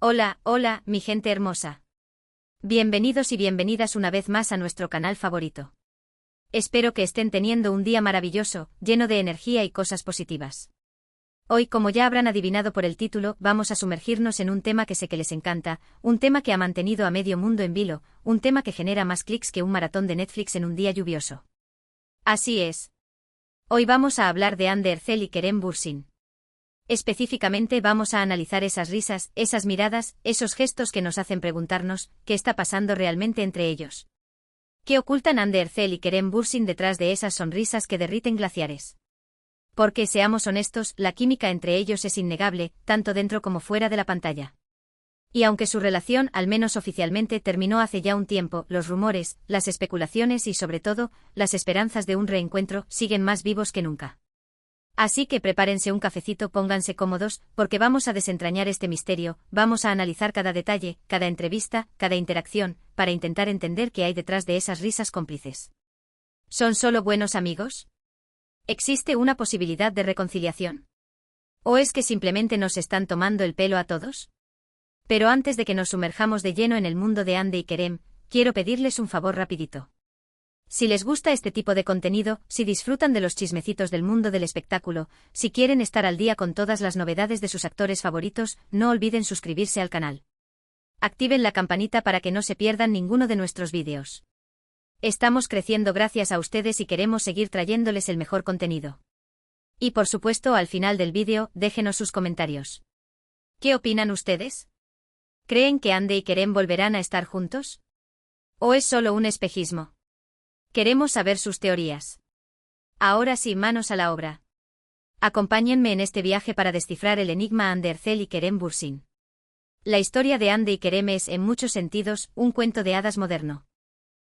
Hola, hola, mi gente hermosa. Bienvenidos y bienvenidas una vez más a nuestro canal favorito. Espero que estén teniendo un día maravilloso, lleno de energía y cosas positivas. Hoy, como ya habrán adivinado por el título, vamos a sumergirnos en un tema que sé que les encanta, un tema que ha mantenido a medio mundo en vilo, un tema que genera más clics que un maratón de Netflix en un día lluvioso. Así es. Hoy vamos a hablar de Hande Erçel y Kerem Bürsin. Específicamente vamos a analizar esas risas, esas miradas, esos gestos que nos hacen preguntarnos, ¿qué está pasando realmente entre ellos? ¿Qué ocultan Hande Erçel y Kerem Bürsin detrás de esas sonrisas que derriten glaciares? Porque, seamos honestos, la química entre ellos es innegable, tanto dentro como fuera de la pantalla. Y aunque su relación, al menos oficialmente, terminó hace ya un tiempo, los rumores, las especulaciones y, sobre todo, las esperanzas de un reencuentro siguen más vivos que nunca. Así que prepárense un cafecito, pónganse cómodos, porque vamos a desentrañar este misterio, vamos a analizar cada detalle, cada entrevista, cada interacción, para intentar entender qué hay detrás de esas risas cómplices. ¿Son solo buenos amigos? ¿Existe una posibilidad de reconciliación? ¿O es que simplemente nos están tomando el pelo a todos? Pero antes de que nos sumerjamos de lleno en el mundo de Hande y Kerem, quiero pedirles un favor rapidito. Si les gusta este tipo de contenido, si disfrutan de los chismecitos del mundo del espectáculo, si quieren estar al día con todas las novedades de sus actores favoritos, no olviden suscribirse al canal. Activen la campanita para que no se pierdan ninguno de nuestros vídeos. Estamos creciendo gracias a ustedes y queremos seguir trayéndoles el mejor contenido. Y por supuesto, al final del vídeo, déjenos sus comentarios. ¿Qué opinan ustedes? ¿Creen que Hande y Kerem volverán a estar juntos? ¿O es solo un espejismo? Queremos saber sus teorías. Ahora sí, manos a la obra. Acompáñenme en este viaje para descifrar el enigma Hande Erçel y Kerem Bürsin. La historia de Hande y Kerem es, en muchos sentidos, un cuento de hadas moderno.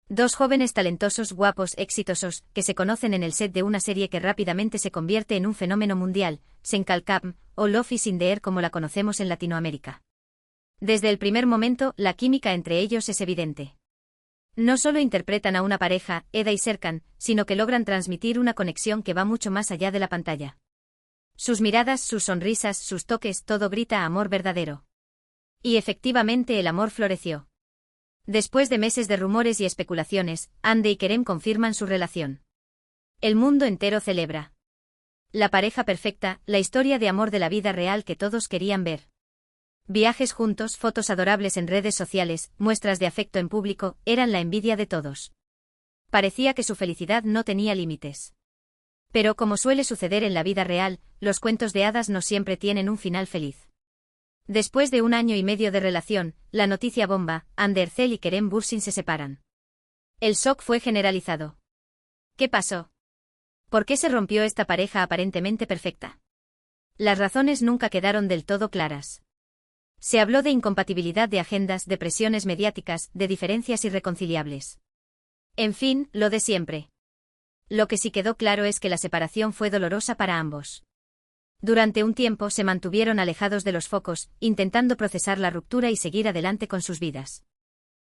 Dos jóvenes talentosos, guapos, exitosos, que se conocen en el set de una serie que rápidamente se convierte en un fenómeno mundial, Sen Kalkam, o Love is in the Air como la conocemos en Latinoamérica. Desde el primer momento, la química entre ellos es evidente. No solo interpretan a una pareja, Eda y Serkan, sino que logran transmitir una conexión que va mucho más allá de la pantalla. Sus miradas, sus sonrisas, sus toques, todo grita amor verdadero. Y efectivamente el amor floreció. Después de meses de rumores y especulaciones, Hande y Kerem confirman su relación. El mundo entero celebra. La pareja perfecta, la historia de amor de la vida real que todos querían ver. Viajes juntos, fotos adorables en redes sociales, muestras de afecto en público, eran la envidia de todos. Parecía que su felicidad no tenía límites. Pero como suele suceder en la vida real, los cuentos de hadas no siempre tienen un final feliz. Después de 1 año y medio de relación, la noticia bomba, Hande Erçel y Kerem Bürsin se separan. El shock fue generalizado. ¿Qué pasó? ¿Por qué se rompió esta pareja aparentemente perfecta? Las razones nunca quedaron del todo claras. Se habló de incompatibilidad de agendas, de presiones mediáticas, de diferencias irreconciliables. En fin, lo de siempre. Lo que sí quedó claro es que la separación fue dolorosa para ambos. Durante un tiempo se mantuvieron alejados de los focos, intentando procesar la ruptura y seguir adelante con sus vidas.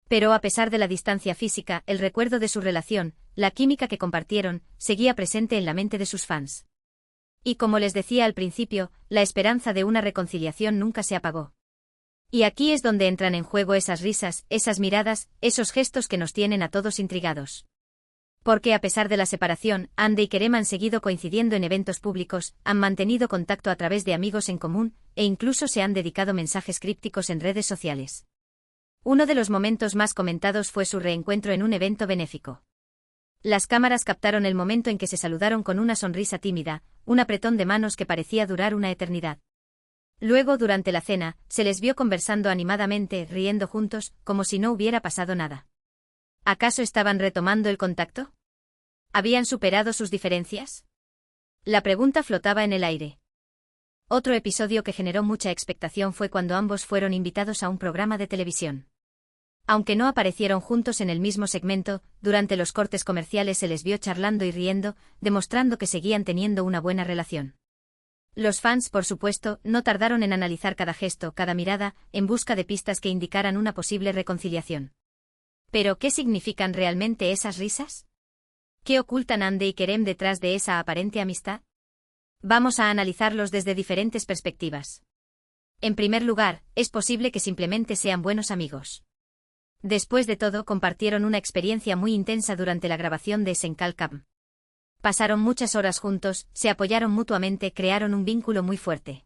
Pero a pesar de la distancia física, el recuerdo de su relación, la química que compartieron, seguía presente en la mente de sus fans. Y como les decía al principio, la esperanza de una reconciliación nunca se apagó. Y aquí es donde entran en juego esas risas, esas miradas, esos gestos que nos tienen a todos intrigados. Porque a pesar de la separación, Hande y Kerem han seguido coincidiendo en eventos públicos, han mantenido contacto a través de amigos en común, e incluso se han dedicado mensajes crípticos en redes sociales. Uno de los momentos más comentados fue su reencuentro en un evento benéfico. Las cámaras captaron el momento en que se saludaron con una sonrisa tímida, un apretón de manos que parecía durar una eternidad. Luego, durante la cena, se les vio conversando animadamente, riendo juntos, como si no hubiera pasado nada. ¿Acaso estaban retomando el contacto? ¿Habían superado sus diferencias? La pregunta flotaba en el aire. Otro episodio que generó mucha expectación fue cuando ambos fueron invitados a un programa de televisión. Aunque no aparecieron juntos en el mismo segmento, durante los cortes comerciales se les vio charlando y riendo, demostrando que seguían teniendo una buena relación. Los fans, por supuesto, no tardaron en analizar cada gesto, cada mirada, en busca de pistas que indicaran una posible reconciliación. ¿Pero qué significan realmente esas risas? ¿Qué ocultan Hande y Kerem detrás de esa aparente amistad? Vamos a analizarlos desde diferentes perspectivas. En primer lugar, es posible que simplemente sean buenos amigos. Después de todo, compartieron una experiencia muy intensa durante la grabación de Senkalkam. Pasaron muchas horas juntos, se apoyaron mutuamente, crearon un vínculo muy fuerte.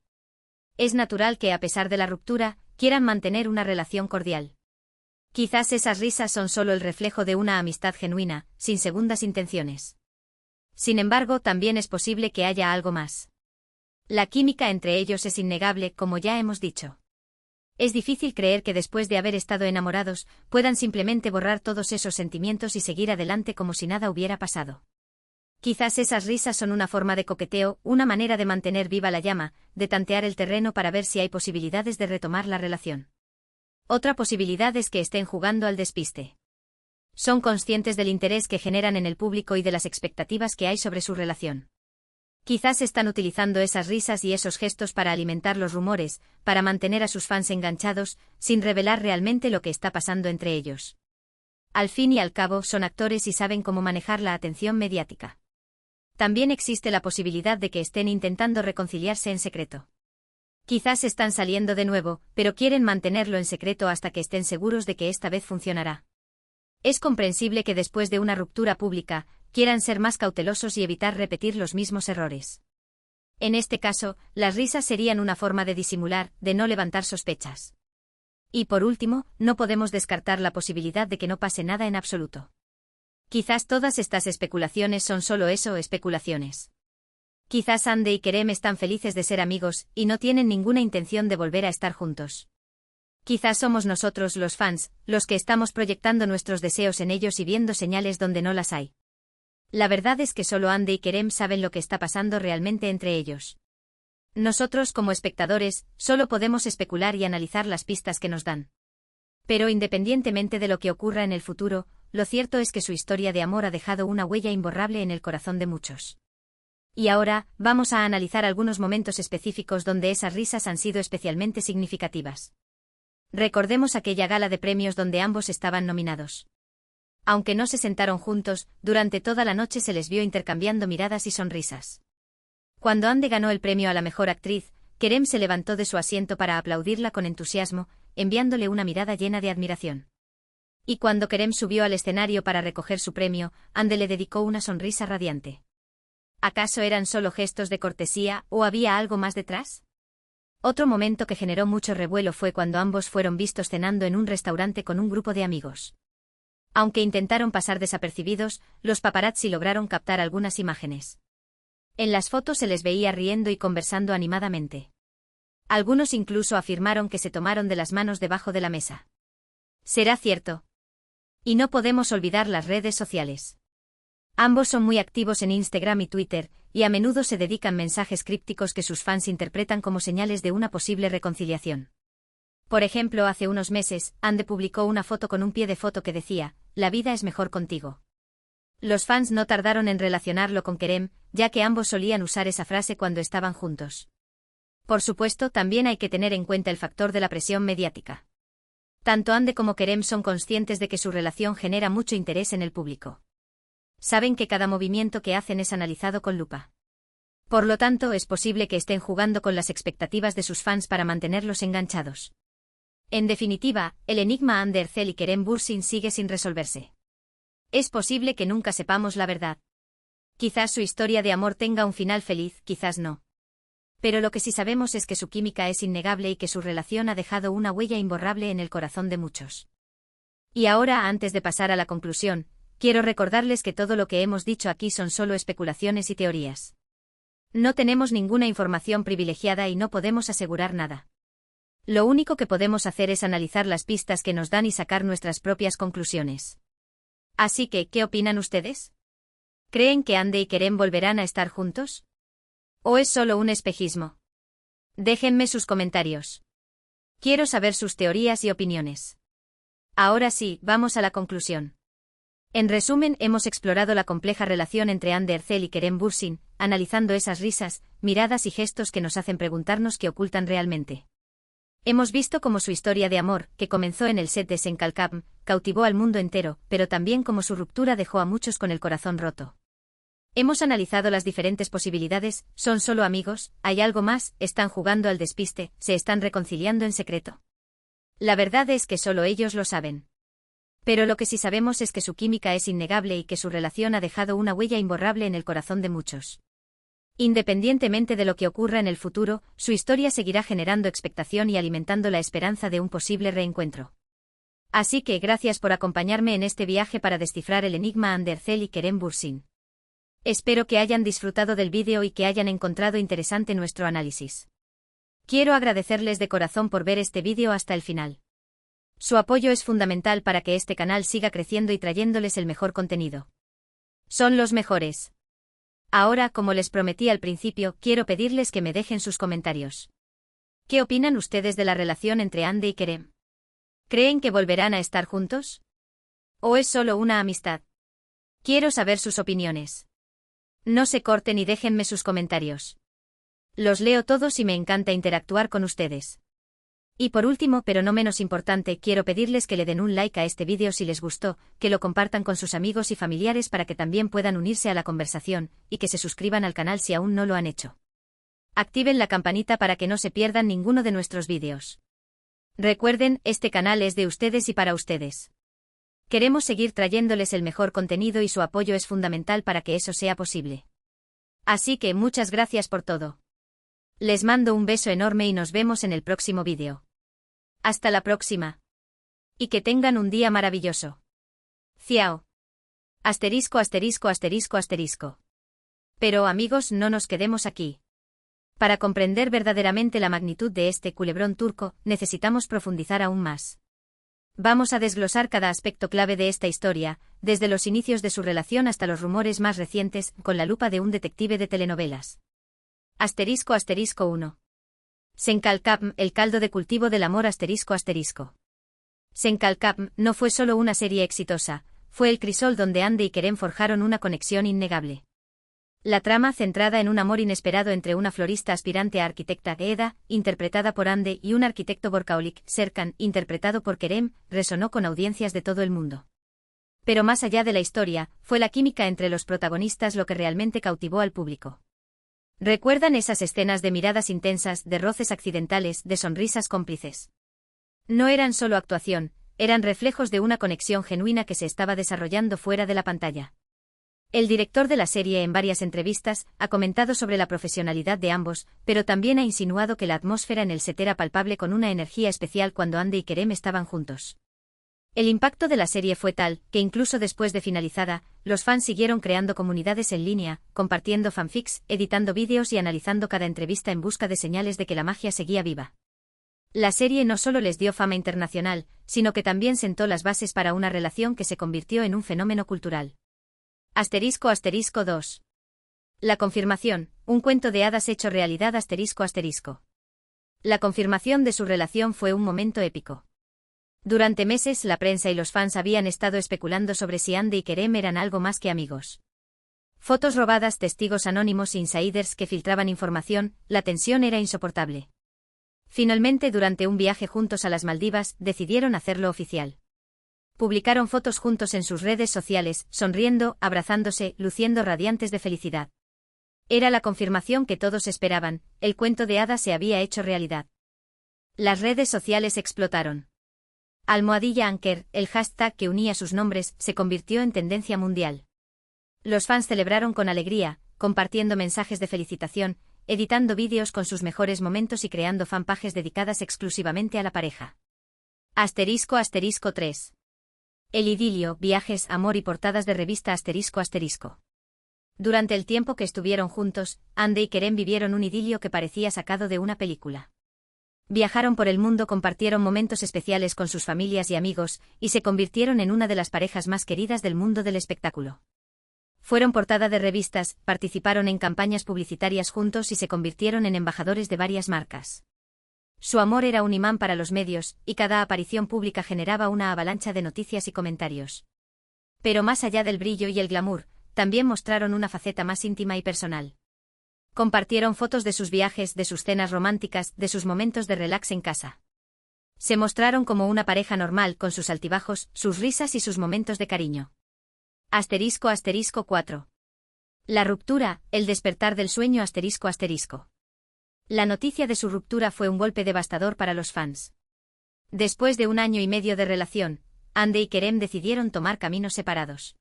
Es natural que, a pesar de la ruptura, quieran mantener una relación cordial. Quizás esas risas son solo el reflejo de una amistad genuina, sin segundas intenciones. Sin embargo, también es posible que haya algo más. La química entre ellos es innegable, como ya hemos dicho. Es difícil creer que después de haber estado enamorados, puedan simplemente borrar todos esos sentimientos y seguir adelante como si nada hubiera pasado. Quizás esas risas son una forma de coqueteo, una manera de mantener viva la llama, de tantear el terreno para ver si hay posibilidades de retomar la relación. Otra posibilidad es que estén jugando al despiste. Son conscientes del interés que generan en el público y de las expectativas que hay sobre su relación. Quizás están utilizando esas risas y esos gestos para alimentar los rumores, para mantener a sus fans enganchados, sin revelar realmente lo que está pasando entre ellos. Al fin y al cabo, son actores y saben cómo manejar la atención mediática. También existe la posibilidad de que estén intentando reconciliarse en secreto. Quizás están saliendo de nuevo, pero quieren mantenerlo en secreto hasta que estén seguros de que esta vez funcionará. Es comprensible que después de una ruptura pública, quieran ser más cautelosos y evitar repetir los mismos errores. En este caso, las risas serían una forma de disimular, de no levantar sospechas. Y por último, no podemos descartar la posibilidad de que no pase nada en absoluto. Quizás todas estas especulaciones son solo eso, especulaciones. Quizás Hande y Kerem están felices de ser amigos, y no tienen ninguna intención de volver a estar juntos. Quizás somos nosotros los fans, los que estamos proyectando nuestros deseos en ellos y viendo señales donde no las hay. La verdad es que solo Hande y Kerem saben lo que está pasando realmente entre ellos. Nosotros, como espectadores, solo podemos especular y analizar las pistas que nos dan. Pero independientemente de lo que ocurra en el futuro, lo cierto es que su historia de amor ha dejado una huella imborrable en el corazón de muchos. Y ahora, vamos a analizar algunos momentos específicos donde esas risas han sido especialmente significativas. Recordemos aquella gala de premios donde ambos estaban nominados. Aunque no se sentaron juntos, durante toda la noche se les vio intercambiando miradas y sonrisas. Cuando Hande ganó el premio a la mejor actriz, Kerem se levantó de su asiento para aplaudirla con entusiasmo, enviándole una mirada llena de admiración. Y cuando Kerem subió al escenario para recoger su premio, Hande le dedicó una sonrisa radiante. ¿Acaso eran solo gestos de cortesía, o había algo más detrás? Otro momento que generó mucho revuelo fue cuando ambos fueron vistos cenando en un restaurante con un grupo de amigos. Aunque intentaron pasar desapercibidos, los paparazzi lograron captar algunas imágenes. En las fotos se les veía riendo y conversando animadamente. Algunos incluso afirmaron que se tomaron de las manos debajo de la mesa. ¿Será cierto? Y no podemos olvidar las redes sociales. Ambos son muy activos en Instagram y Twitter, y a menudo se dedican mensajes crípticos que sus fans interpretan como señales de una posible reconciliación. Por ejemplo, hace unos meses, Hande publicó una foto con un pie de foto que decía: «La vida es mejor contigo». Los fans no tardaron en relacionarlo con Kerem, ya que ambos solían usar esa frase cuando estaban juntos. Por supuesto, también hay que tener en cuenta el factor de la presión mediática. Tanto Hande como Kerem son conscientes de que su relación genera mucho interés en el público. Saben que cada movimiento que hacen es analizado con lupa. Por lo tanto, es posible que estén jugando con las expectativas de sus fans para mantenerlos enganchados. En definitiva, el enigma Hande Erçel y Kerem Bürsin sigue sin resolverse. Es posible que nunca sepamos la verdad. Quizás su historia de amor tenga un final feliz, quizás no. Pero lo que sí sabemos es que su química es innegable y que su relación ha dejado una huella imborrable en el corazón de muchos. Y ahora, antes de pasar a la conclusión, quiero recordarles que todo lo que hemos dicho aquí son solo especulaciones y teorías. No tenemos ninguna información privilegiada y no podemos asegurar nada. Lo único que podemos hacer es analizar las pistas que nos dan y sacar nuestras propias conclusiones. Así que, ¿qué opinan ustedes? ¿Creen que Hande y Kerem volverán a estar juntos? ¿O es solo un espejismo? Déjenme sus comentarios. Quiero saber sus teorías y opiniones. Ahora sí, vamos a la conclusión. En resumen, hemos explorado la compleja relación entre Hande Erçel y Kerem Bürsin, analizando esas risas, miradas y gestos que nos hacen preguntarnos qué ocultan realmente. Hemos visto cómo su historia de amor, que comenzó en el set de Senkalkam, cautivó al mundo entero, pero también cómo su ruptura dejó a muchos con el corazón roto. Hemos analizado las diferentes posibilidades, son solo amigos, hay algo más, están jugando al despiste, se están reconciliando en secreto. La verdad es que solo ellos lo saben. Pero lo que sí sabemos es que su química es innegable y que su relación ha dejado una huella imborrable en el corazón de muchos. Independientemente de lo que ocurra en el futuro, su historia seguirá generando expectación y alimentando la esperanza de un posible reencuentro. Así que gracias por acompañarme en este viaje para descifrar el enigma Andercel y Kerem Bürsin. Espero que hayan disfrutado del vídeo y que hayan encontrado interesante nuestro análisis. Quiero agradecerles de corazón por ver este vídeo hasta el final. Su apoyo es fundamental para que este canal siga creciendo y trayéndoles el mejor contenido. Son los mejores. Ahora, como les prometí al principio, quiero pedirles que me dejen sus comentarios. ¿Qué opinan ustedes de la relación entre Hande y Kerem? ¿Creen que volverán a estar juntos? ¿O es solo una amistad? Quiero saber sus opiniones. No se corten y déjenme sus comentarios. Los leo todos y me encanta interactuar con ustedes. Y por último, pero no menos importante, quiero pedirles que le den un like a este vídeo si les gustó, que lo compartan con sus amigos y familiares para que también puedan unirse a la conversación, y que se suscriban al canal si aún no lo han hecho. Activen la campanita para que no se pierdan ninguno de nuestros vídeos. Recuerden, este canal es de ustedes y para ustedes. Queremos seguir trayéndoles el mejor contenido y su apoyo es fundamental para que eso sea posible. Así que muchas gracias por todo. Les mando un beso enorme y nos vemos en el próximo vídeo. Hasta la próxima. Y que tengan un día maravilloso. Ciao. Asterisco, asterisco, asterisco, asterisco. Pero amigos, no nos quedemos aquí. Para comprender verdaderamente la magnitud de este culebrón turco, necesitamos profundizar aún más. Vamos a desglosar cada aspecto clave de esta historia, desde los inicios de su relación hasta los rumores más recientes, con la lupa de un detective de telenovelas. Asterisco, asterisco 1. Senkalkapm, el caldo de cultivo del amor asterisco, asterisco. Senkalkapm no fue solo una serie exitosa, fue el crisol donde Hande y Kerem forjaron una conexión innegable. La trama, centrada en un amor inesperado entre una florista aspirante a arquitecta, Eda, interpretada por Hande, y un arquitecto Borkaolik, Serkan, interpretado por Kerem, resonó con audiencias de todo el mundo. Pero más allá de la historia, fue la química entre los protagonistas lo que realmente cautivó al público. ¿Recuerdan esas escenas de miradas intensas, de roces accidentales, de sonrisas cómplices? No eran solo actuación, eran reflejos de una conexión genuina que se estaba desarrollando fuera de la pantalla. El director de la serie en varias entrevistas ha comentado sobre la profesionalidad de ambos, pero también ha insinuado que la atmósfera en el set era palpable con una energía especial cuando Hande y Kerem estaban juntos. El impacto de la serie fue tal, que incluso después de finalizada, los fans siguieron creando comunidades en línea, compartiendo fanfics, editando vídeos y analizando cada entrevista en busca de señales de que la magia seguía viva. La serie no solo les dio fama internacional, sino que también sentó las bases para una relación que se convirtió en un fenómeno cultural. Asterisco, asterisco 2. La confirmación, un cuento de hadas hecho realidad asterisco, asterisco. La confirmación de su relación fue un momento épico. Durante meses la prensa y los fans habían estado especulando sobre si Hande y Kerem eran algo más que amigos. Fotos robadas, testigos anónimos e insiders que filtraban información, la tensión era insoportable. Finalmente, durante un viaje juntos a las Maldivas, decidieron hacerlo oficial. Publicaron fotos juntos en sus redes sociales, sonriendo, abrazándose, luciendo radiantes de felicidad. Era la confirmación que todos esperaban, el cuento de hadas se había hecho realidad. Las redes sociales explotaron. #Anker, el hashtag que unía sus nombres, se convirtió en tendencia mundial. Los fans celebraron con alegría, compartiendo mensajes de felicitación, editando vídeos con sus mejores momentos y creando fanpages dedicadas exclusivamente a la pareja. Asterisco, asterisco 3. El idilio, viajes, amor y portadas de revista asterisco, asterisco. Durante el tiempo que estuvieron juntos, Hande y Kerem vivieron un idilio que parecía sacado de una película. Viajaron por el mundo, compartieron momentos especiales con sus familias y amigos, y se convirtieron en una de las parejas más queridas del mundo del espectáculo. Fueron portada de revistas, participaron en campañas publicitarias juntos y se convirtieron en embajadores de varias marcas. Su amor era un imán para los medios, y cada aparición pública generaba una avalancha de noticias y comentarios. Pero más allá del brillo y el glamour, también mostraron una faceta más íntima y personal. Compartieron fotos de sus viajes, de sus cenas románticas, de sus momentos de relax en casa. Se mostraron como una pareja normal, con sus altibajos, sus risas y sus momentos de cariño. Asterisco, asterisco 4. La ruptura, el despertar del sueño ***. La noticia de su ruptura fue un golpe devastador para los fans. Después de 1 año y medio de relación, Hande y Kerem decidieron tomar caminos separados.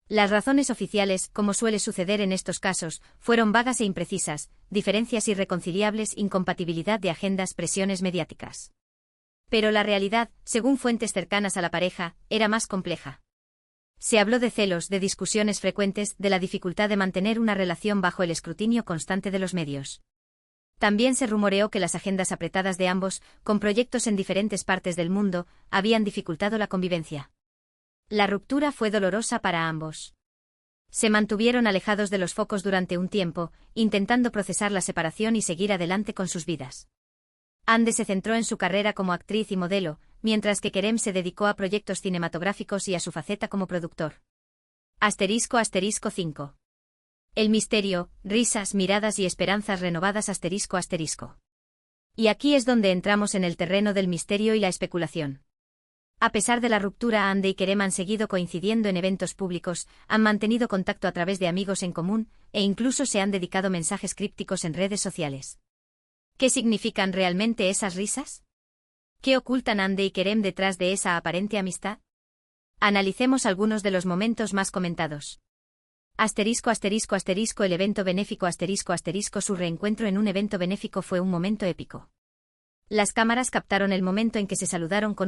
Las razones oficiales, como suele suceder en estos casos, fueron vagas e imprecisas: diferencias irreconciliables, incompatibilidad de agendas, presiones mediáticas. Pero la realidad, según fuentes cercanas a la pareja, era más compleja. Se habló de celos, de discusiones frecuentes, de la dificultad de mantener una relación bajo el escrutinio constante de los medios. También se rumoreó que las agendas apretadas de ambos, con proyectos en diferentes partes del mundo, habían dificultado la convivencia. La ruptura fue dolorosa para ambos. Se mantuvieron alejados de los focos durante un tiempo, intentando procesar la separación y seguir adelante con sus vidas. Hande se centró en su carrera como actriz y modelo, mientras que Kerem se dedicó a proyectos cinematográficos y a su faceta como productor. **5. El misterio, risas, miradas y esperanzas renovadas ***. Y aquí es donde entramos en el terreno del misterio y la especulación. A pesar de la ruptura, Hande y Kerem han seguido coincidiendo en eventos públicos, han mantenido contacto a través de amigos en común, e incluso se han dedicado mensajes crípticos en redes sociales. ¿Qué significan realmente esas risas? ¿Qué ocultan Hande y Kerem detrás de esa aparente amistad? Analicemos algunos de los momentos más comentados. ***. El evento benéfico ***. Su reencuentro en un evento benéfico fue un momento épico. Las cámaras captaron el momento en que se saludaron con